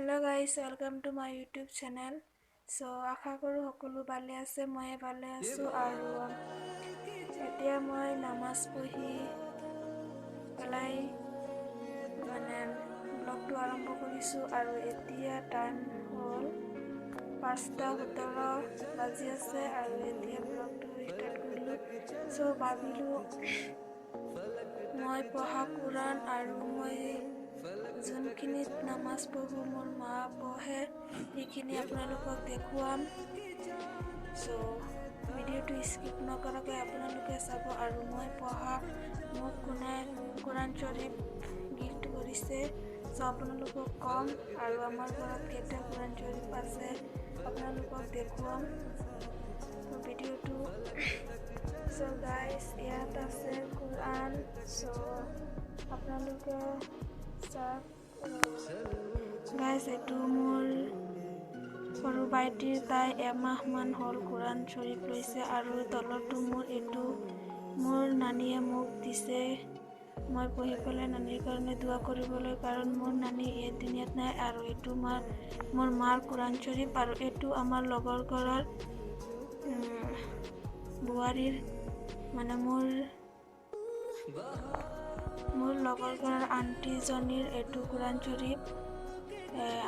Hello guys, welcome to my YouTube channel. So আশা কৰো সকলো ভালে আছে, মই ভালে আছো আৰু এতিয়া মই নামাজ পঢ়ি পেলাই ব্লগটো আৰম্ভ কৰিছো আৰু এতিয়া টাইম হ'ল 5:17 বাজি আছে আৰু এতিয়া ব্লগটো ষ্টাৰ্ট কৰিলো। সো ভাবিলো মই পঢ়া কোৰান আৰু মই যোনখিনি নামাজ পঢ়ো মোৰ মা পঢ়ে সেইখিনি আপোনালোকক দেখুৱাম। সো ভিডিঅ'টো স্কিপ নকৰাকৈ আপোনালোকে চাব আৰু মই পঢ়া মোক কোনে কোৰান শ্বৰীফ গিফ্ট কৰিছে সো আপোনালোকক কম আৰু আমাৰ ঘৰত কেইটা কোৰান শ্বৰীফ আছে আপোনালোকক দেখুৱাম ভিডিঅ'টো। সো গাইজ ইয়াত আছে কোৰান, সো আপোনালোকে চাওক। গাইজ এইটো মোৰ সৰু ভাইটিৰ, তাই এমাহমান হ'ল কোৰান শ্বৰীফ লৈছে আৰু তলৰটো এইটো মোৰ নানীয়ে মোক দিছে মই পঢ়ি পেলাই নানীৰ কাৰণে দোৱা কৰিবলৈ, কাৰণ মোৰ নানী এই দুনিয়াত নাই আৰু এইটো মোৰ মাৰ কোৰান শ্বৰীফ আৰু এইটো আমাৰ লগৰ ঘৰৰ বোৱাৰীৰ মোৰ লগৰ ঘৰৰ আণ্টিজনীৰ এইটো কোৰান শ্বৰীফ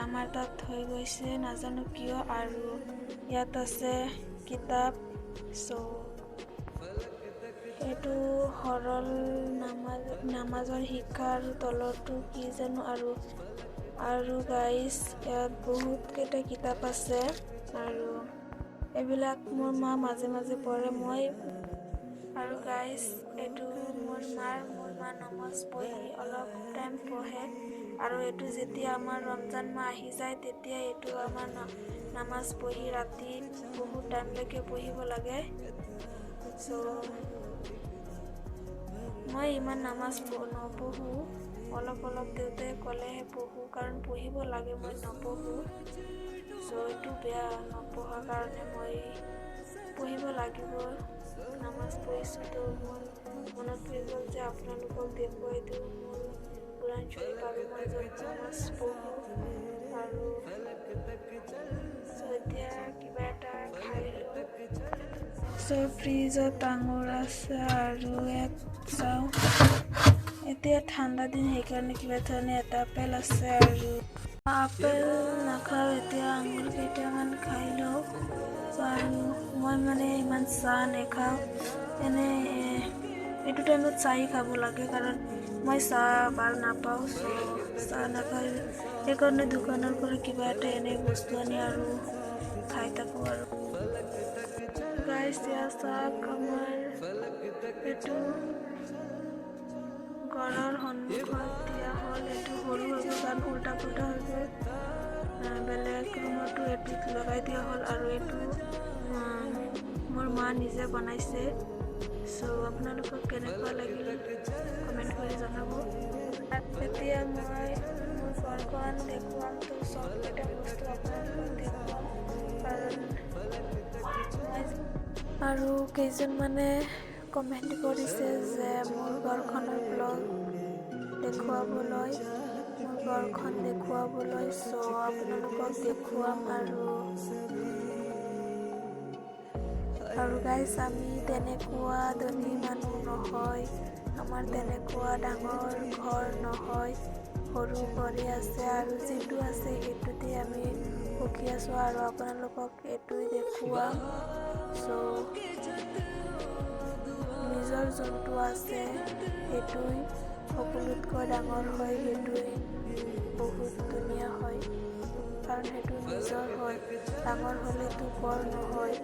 আমাৰ তাত হৈ গৈছে নাজানো কিয়। আৰু ইয়াত আছে কিতাপ, সো এইটো সৰল নামাজৰ শিক্ষা আৰু তলৰটো কি জানো আৰু গাইজ ইয়াত বহুত কেইটা কিতাপ আছে আৰু এইবিলাক মোৰ মা মাজে মাজে পঢ়ে মই আৰু গাইজ এইটো মোৰ মা নামাজ পঢ়ি অলপ টাইম পঢ়ে আৰু এইটো যেতিয়া আমাৰ ৰমজান মাহ আহি যায় তেতিয়া এইটো আমাৰ নামাজ পঢ়ি ৰাতি বহুত টাইমলৈকে পঢ়িব লাগে। সো মই ইমান নামাজ নপঢ়ো, অলপ দেউতাই ক'লেহে পঢ়ো, কাৰণ পঢ়িব লাগে, মই নপঢ়ো। সো এইটো বেয়া নপঢ়াৰ কাৰণে মই পঢ়িব লাগিব। নামাজ পঢ়িছোঁ তো মোৰ মনত পৰি গ'ল যে আপোনালোকক দেখুৱাই দিওঁ মোৰ কোৰান শ্বৰীফ আৰু মই য'ত নামাজ পঢ়ো আৰু এতিয়া কিবা এটা খাই লওঁ। সো ফ্ৰিজত আঙুৰ আছে আৰু ইয়াত চাওঁ এতিয়া ঠাণ্ডা দিন সেইকাৰণে কিবা ধৰণে এটা আপেল আছে আৰু আপেল নাখাওঁ, এতিয়া আঙুৰ কেইটামান খাই লওঁ। আৰু মই ইমান চাহ নাখাওঁ, এইটো টাইমত চাহ খাব লাগে কাৰণ মই চাহ ভাল নাপাওঁ, চাহ নাখাওঁ সেইকাৰণে দোকানৰ পৰা কিবা এটা বস্তু আনি আৰু খাই থাকোঁ। আৰু গাইজ চাওক আমাৰ এইটো ঘৰৰ সন্মুখত দিয়া হ'ল, এইটো সৰু হৈ গ'ল কাৰণ উল্টা পুল্টা হৈ গ'ল, বেলেগ ৰুমতো এইটোত লগাই দিয়া হ'ল আৰু এইটো মোৰ মা নিজে বনাইছে। সো আপোনালোকক কেনেকুৱা লাগিল কমেণ্ট কৰি জনাব। এতিয়া মই মোৰ ঘৰখন দেখুৱাম, তো চবকেইটা বস্তু আপোনালোকক দেখুৱাম আৰু কেইজনমানে কমেণ্ট কৰিছে যে মোৰ ঘৰখনৰ ব্লগ দেখুৱাবলৈ, মোৰ ঘৰখন দেখুৱাবলৈ, সো আপোনালোকক দেখুৱাম। আৰু গাইজ আমি তেনেকুৱা ধনী মানুহ নহয়, আমাৰ তেনেকুৱা ডাঙৰ ঘৰ নহয়, সৰু ঘৰে আছে আৰু যিটো আছে সেইটোতে আমি সুখী আছোঁ আৰু আপোনালোকক এইটোৱে দেখুৱাম। সো নিজৰ যোনটো আছে সেইটোৱে সকলোতকৈ ডাঙৰ হয়, সেইটোৱে বহুত ধুনীয়া হয় কাৰণ সেইটো নিজৰ হয়, ডাঙৰ হ'লেতো বৰ নহয়।